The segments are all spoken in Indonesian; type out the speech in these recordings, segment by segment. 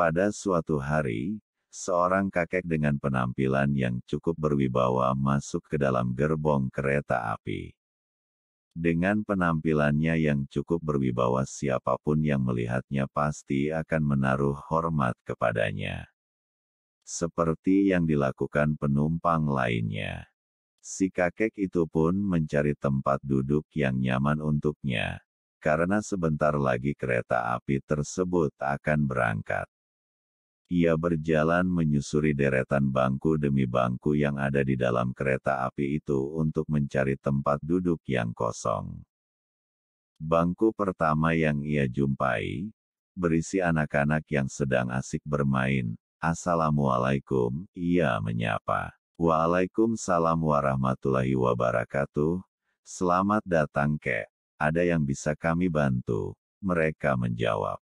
Pada suatu hari, seorang kakek dengan penampilan yang cukup berwibawa masuk ke dalam gerbong kereta api. Dengan penampilannya yang cukup berwibawa, siapapun yang melihatnya pasti akan menaruh hormat kepadanya. Seperti yang dilakukan penumpang lainnya. Si kakek itu pun mencari tempat duduk yang nyaman untuknya, karena sebentar lagi kereta api tersebut akan berangkat. Ia berjalan menyusuri deretan bangku demi bangku yang ada di dalam kereta api itu untuk mencari tempat duduk yang kosong. Bangku pertama yang ia jumpai, berisi anak-anak yang sedang asik bermain. "Assalamualaikum," ia menyapa. "Waalaikumsalam warahmatullahi wabarakatuh. Selamat datang, Kek. Ada yang bisa kami bantu?" Mereka menjawab.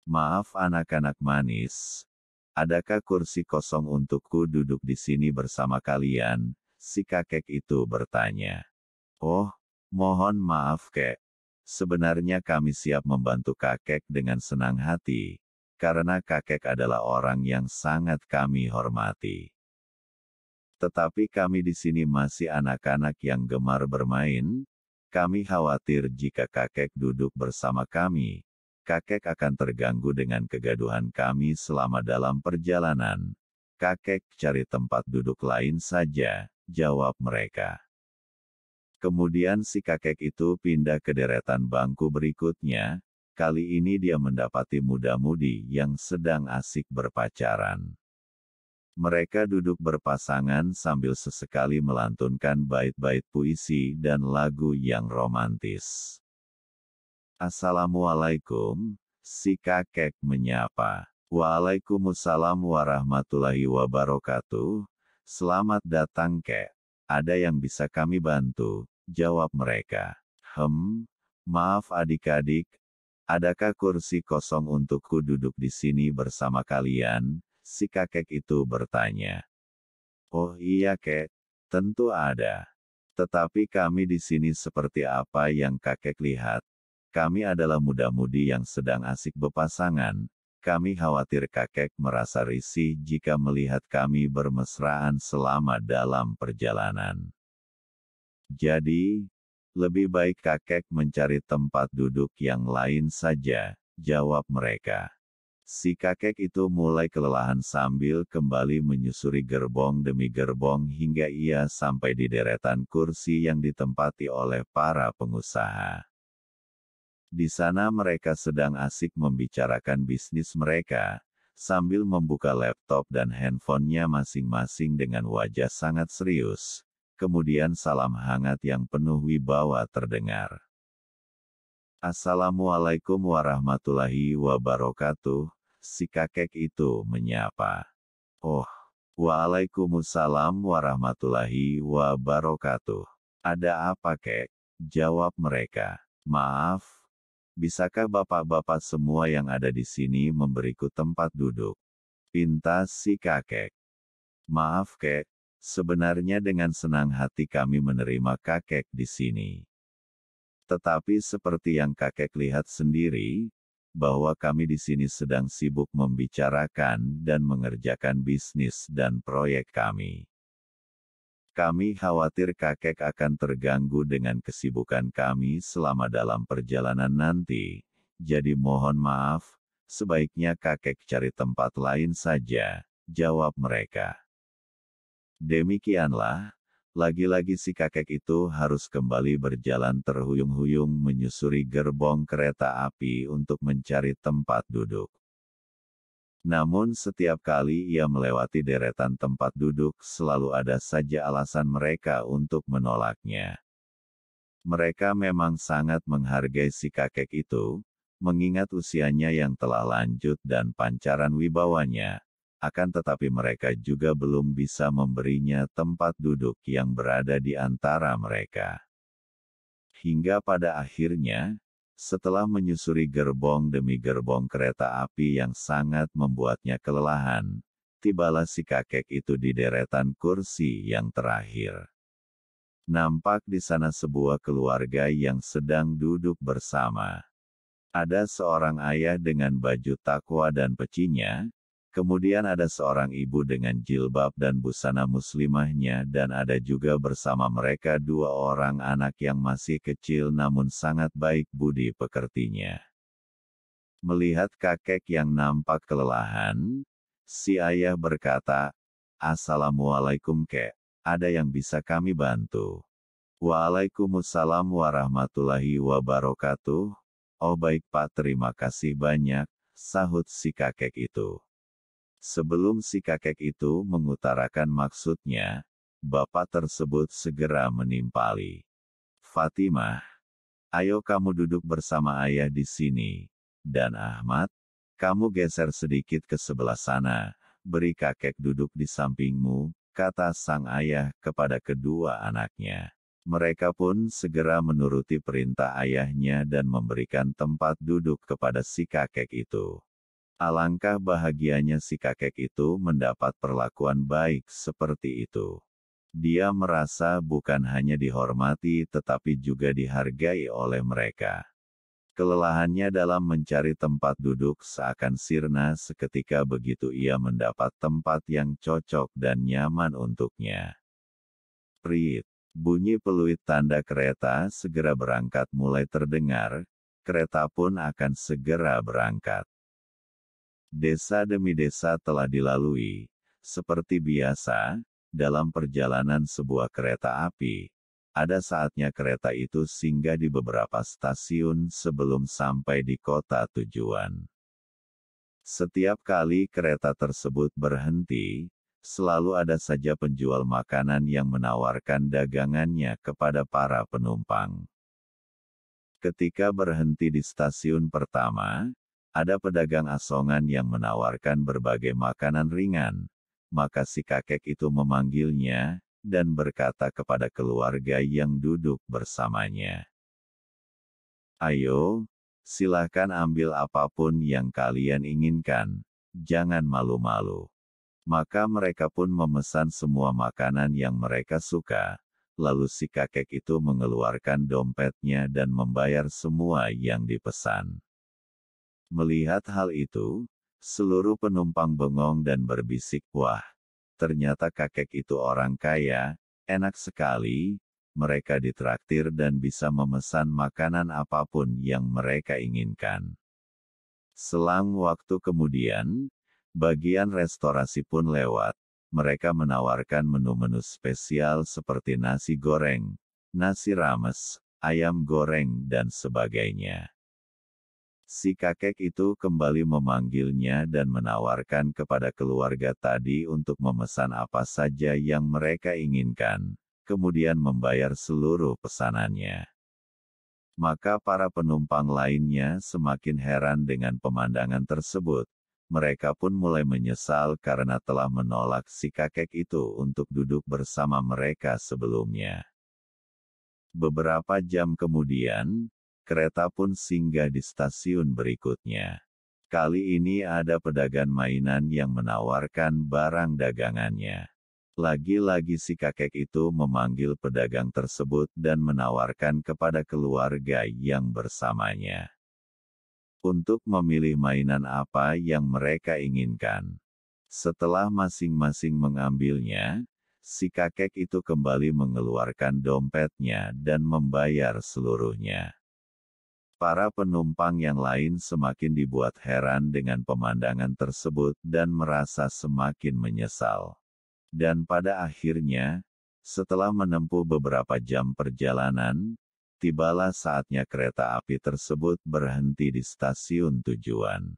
"Maaf anak-anak manis. Adakah kursi kosong untukku duduk di sini bersama kalian?" Si kakek itu bertanya. "Oh, mohon maaf, Kek. Sebenarnya kami siap membantu kakek dengan senang hati, karena kakek adalah orang yang sangat kami hormati. Tetapi kami di sini masih anak-anak yang gemar bermain. Kami khawatir jika kakek duduk bersama kami, kakek akan terganggu dengan kegaduhan kami selama dalam perjalanan. Kakek cari tempat duduk lain saja," jawab mereka. Kemudian si kakek itu pindah ke deretan bangku berikutnya. Kali ini dia mendapati muda-mudi yang sedang asik berpacaran. Mereka duduk berpasangan sambil sesekali melantunkan bait-bait puisi dan lagu yang romantis. "Assalamualaikum," si kakek menyapa. "Waalaikumsalam warahmatullahi wabarakatuh. Selamat datang, Kek. Ada yang bisa kami bantu?" jawab mereka. Maaf adik-adik. Adakah kursi kosong untukku duduk di sini bersama kalian?" si kakek itu bertanya. "Oh iya, Kek. Tentu ada. Tetapi kami di sini seperti apa yang kakek lihat. Kami adalah muda-mudi yang sedang asik berpasangan. Kami khawatir kakek merasa risih jika melihat kami bermesraan selama dalam perjalanan. Jadi, lebih baik kakek mencari tempat duduk yang lain saja," jawab mereka. Si kakek itu mulai kelelahan sambil kembali menyusuri gerbong demi gerbong hingga ia sampai di deretan kursi yang ditempati oleh para pengusaha. Di sana mereka sedang asik membicarakan bisnis mereka, sambil membuka laptop dan handphonenya masing-masing dengan wajah sangat serius. Kemudian salam hangat yang penuh wibawa terdengar. "Assalamualaikum warahmatullahi wabarakatuh," si kakek itu menyapa. "Oh, waalaikumsalam warahmatullahi wabarakatuh. Ada apa, Kek?" jawab mereka. "Maaf, bisakah bapak-bapak semua yang ada di sini memberiku tempat duduk?" pinta si kakek. "Maaf, Kek. Sebenarnya dengan senang hati kami menerima kakek di sini. Tetapi seperti yang kakek lihat sendiri, bahwa kami di sini sedang sibuk membicarakan dan mengerjakan bisnis dan proyek kami. Kami khawatir kakek akan terganggu dengan kesibukan kami selama dalam perjalanan nanti, jadi mohon maaf, sebaiknya kakek cari tempat lain saja," jawab mereka. Demikianlah, lagi-lagi si kakek itu harus kembali berjalan terhuyung-huyung menyusuri gerbong kereta api untuk mencari tempat duduk. Namun setiap kali ia melewati deretan tempat duduk, selalu ada saja alasan mereka untuk menolaknya. Mereka memang sangat menghargai si kakek itu, mengingat usianya yang telah lanjut dan pancaran wibawanya. Akan tetapi mereka juga belum bisa memberinya tempat duduk yang berada di antara mereka. Hingga pada akhirnya, setelah menyusuri gerbong demi gerbong kereta api yang sangat membuatnya kelelahan, tibalah si kakek itu di deretan kursi yang terakhir. Nampak di sana sebuah keluarga yang sedang duduk bersama. Ada seorang ayah dengan baju takwa dan pecinya, kemudian ada seorang ibu dengan jilbab dan busana muslimahnya dan ada juga bersama mereka 2 orang anak yang masih kecil namun sangat baik budi pekertinya. Melihat kakek yang nampak kelelahan, si ayah berkata, "Assalamualaikum kek, ada yang bisa kami bantu?" "Waalaikumsalam warahmatullahi wabarakatuh. Oh baik Pak, terima kasih banyak," sahut si kakek itu. Sebelum si kakek itu mengutarakan maksudnya, bapak tersebut segera menimpali. "Fatimah, ayo kamu duduk bersama ayah di sini. Dan Ahmad, kamu geser sedikit ke sebelah sana, beri kakek duduk di sampingmu," kata sang ayah kepada kedua anaknya. Mereka pun segera menuruti perintah ayahnya dan memberikan tempat duduk kepada si kakek itu. Alangkah bahagianya si kakek itu mendapat perlakuan baik seperti itu. Dia merasa bukan hanya dihormati tetapi juga dihargai oleh mereka. Kelelahannya dalam mencari tempat duduk seakan sirna seketika begitu ia mendapat tempat yang cocok dan nyaman untuknya. Prit. Bunyi peluit tanda kereta segera berangkat mulai terdengar, kereta pun akan segera berangkat. Desa demi desa telah dilalui. Seperti biasa, dalam perjalanan sebuah kereta api, ada saatnya kereta itu singgah di beberapa stasiun sebelum sampai di kota tujuan. Setiap kali kereta tersebut berhenti, selalu ada saja penjual makanan yang menawarkan dagangannya kepada para penumpang. Ketika berhenti di stasiun pertama, ada pedagang asongan yang menawarkan berbagai makanan ringan, maka si kakek itu memanggilnya, dan berkata kepada keluarga yang duduk bersamanya, "Ayo, silakan ambil apapun yang kalian inginkan, jangan malu-malu." Maka mereka pun memesan semua makanan yang mereka suka, lalu si kakek itu mengeluarkan dompetnya dan membayar semua yang dipesan. Melihat hal itu, seluruh penumpang bengong dan berbisik, "Wah, ternyata kakek itu orang kaya, enak sekali." Mereka ditraktir dan bisa memesan makanan apapun yang mereka inginkan. Selang waktu kemudian, bagian restorasi pun lewat. Mereka menawarkan menu-menu spesial seperti nasi goreng, nasi rames, ayam goreng dan sebagainya. Si kakek itu kembali memanggilnya dan menawarkan kepada keluarga tadi untuk memesan apa saja yang mereka inginkan, kemudian membayar seluruh pesanannya. Maka para penumpang lainnya semakin heran dengan pemandangan tersebut. Mereka pun mulai menyesal karena telah menolak si kakek itu untuk duduk bersama mereka sebelumnya. Beberapa jam kemudian, kereta pun singgah di stasiun berikutnya. Kali ini ada pedagang mainan yang menawarkan barang dagangannya. Lagi-lagi si kakek itu memanggil pedagang tersebut dan menawarkan kepada keluarga yang bersamanya untuk memilih mainan apa yang mereka inginkan. Setelah masing-masing mengambilnya, si kakek itu kembali mengeluarkan dompetnya dan membayar seluruhnya. Para penumpang yang lain semakin dibuat heran dengan pemandangan tersebut dan merasa semakin menyesal. Dan pada akhirnya, setelah menempuh beberapa jam perjalanan, tibalah saatnya kereta api tersebut berhenti di stasiun tujuan.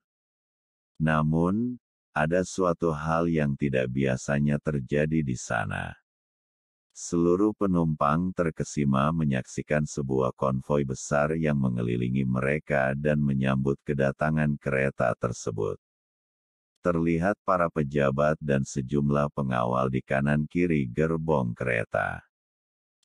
Namun, ada suatu hal yang tidak biasanya terjadi di sana. Seluruh penumpang terkesima menyaksikan sebuah konvoi besar yang mengelilingi mereka dan menyambut kedatangan kereta tersebut. Terlihat para pejabat dan sejumlah pengawal di kanan kiri gerbong kereta.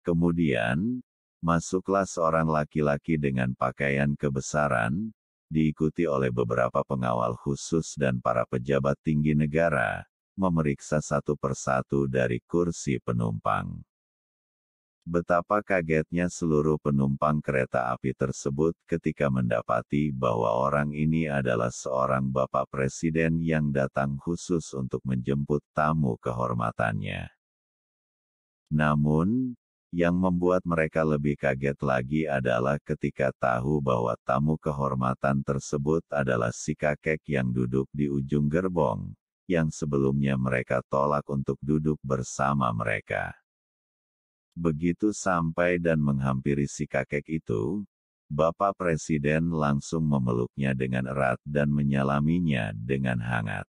Kemudian, masuklah seorang laki-laki dengan pakaian kebesaran, diikuti oleh beberapa pengawal khusus dan para pejabat tinggi negara, memeriksa satu persatu dari kursi penumpang. Betapa kagetnya seluruh penumpang kereta api tersebut ketika mendapati bahwa orang ini adalah seorang bapak presiden yang datang khusus untuk menjemput tamu kehormatannya. Namun, yang membuat mereka lebih kaget lagi adalah ketika tahu bahwa tamu kehormatan tersebut adalah si kakek yang duduk di ujung gerbong, yang sebelumnya mereka tolak untuk duduk bersama mereka. Begitu sampai dan menghampiri si kakek itu, Bapak Presiden langsung memeluknya dengan erat dan menyalaminya dengan hangat.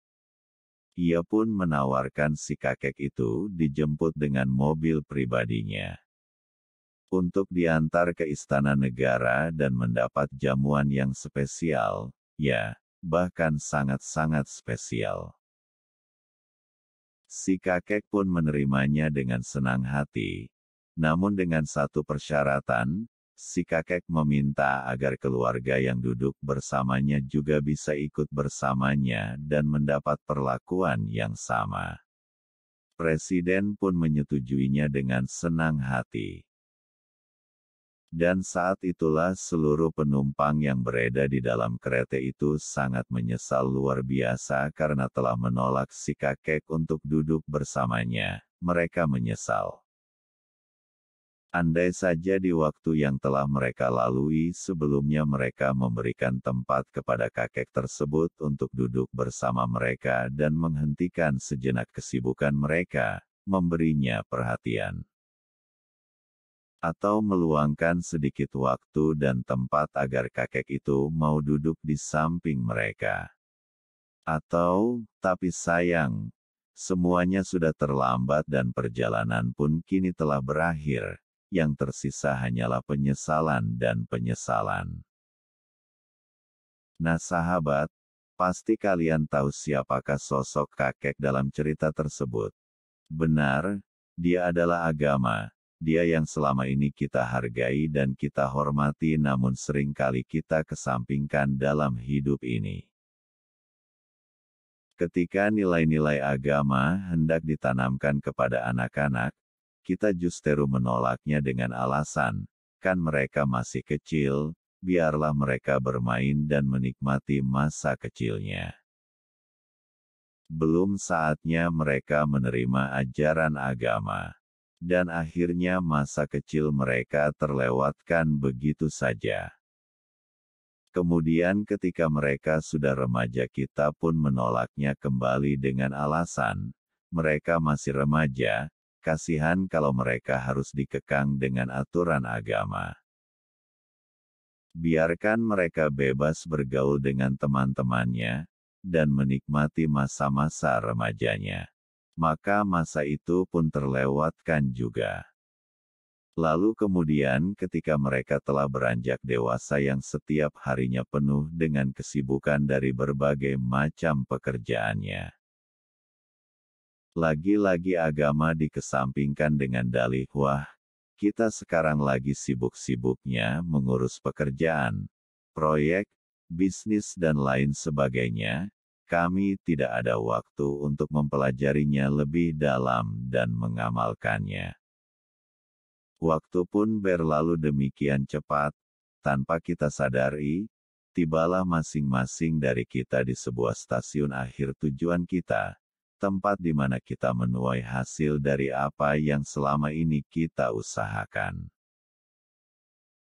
Ia pun menawarkan si kakek itu dijemput dengan mobil pribadinya untuk diantar ke Istana Negara dan mendapat jamuan yang spesial, ya, bahkan sangat-sangat spesial. Si kakek pun menerimanya dengan senang hati. Namun dengan satu persyaratan, si kakek meminta agar keluarga yang duduk bersamanya juga bisa ikut bersamanya dan mendapat perlakuan yang sama. Presiden pun menyetujuinya dengan senang hati. Dan saat itulah seluruh penumpang yang berada di dalam kereta itu sangat menyesal luar biasa karena telah menolak si kakek untuk duduk bersamanya. Mereka menyesal. Andai saja di waktu yang telah mereka lalui sebelumnya mereka memberikan tempat kepada kakek tersebut untuk duduk bersama mereka dan menghentikan sejenak kesibukan mereka, memberinya perhatian. Atau meluangkan sedikit waktu dan tempat agar kakek itu mau duduk di samping mereka. Atau, tapi sayang, semuanya sudah terlambat dan perjalanan pun kini telah berakhir. Yang tersisa hanyalah penyesalan dan penyesalan. Nah sahabat, pasti kalian tahu siapakah sosok kakek dalam cerita tersebut. Benar, dia adalah agama, dia yang selama ini kita hargai dan kita hormati namun seringkali kita kesampingkan dalam hidup ini. Ketika nilai-nilai agama hendak ditanamkan kepada anak-anak, kita justru menolaknya dengan alasan, kan mereka masih kecil, biarlah mereka bermain dan menikmati masa kecilnya. Belum saatnya mereka menerima ajaran agama. Dan akhirnya masa kecil mereka terlewatkan begitu saja. Kemudian ketika mereka sudah remaja kita pun menolaknya kembali dengan alasan, mereka masih remaja, kasihan kalau mereka harus dikekang dengan aturan agama. Biarkan mereka bebas bergaul dengan teman-temannya, dan menikmati masa-masa remajanya. Maka masa itu pun terlewatkan juga. Lalu kemudian ketika mereka telah beranjak dewasa yang setiap harinya penuh dengan kesibukan dari berbagai macam pekerjaannya. Lagi-lagi agama dikesampingkan dengan dalih, wah, kita sekarang lagi sibuk-sibuknya mengurus pekerjaan, proyek, bisnis dan lain sebagainya, kami tidak ada waktu untuk mempelajarinya lebih dalam dan mengamalkannya. Waktu pun berlalu demikian cepat, tanpa kita sadari, tibalah masing-masing dari kita di sebuah stasiun akhir tujuan kita. Tempat di mana kita menuai hasil dari apa yang selama ini kita usahakan.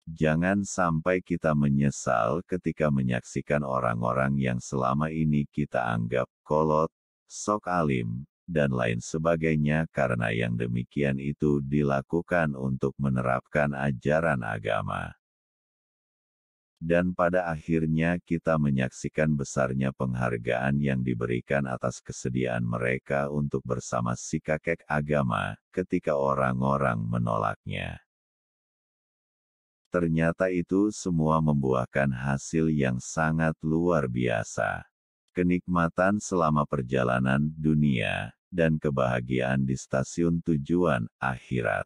Jangan sampai kita menyesal ketika menyaksikan orang-orang yang selama ini kita anggap kolot, sok alim, dan lain sebagainya karena yang demikian itu dilakukan untuk menerapkan ajaran agama. Dan pada akhirnya kita menyaksikan besarnya penghargaan yang diberikan atas kesediaan mereka untuk bersama si kakek agama, ketika orang-orang menolaknya. Ternyata itu semua membuahkan hasil yang sangat luar biasa. Kenikmatan selama perjalanan dunia, dan kebahagiaan di stasiun tujuan akhirat.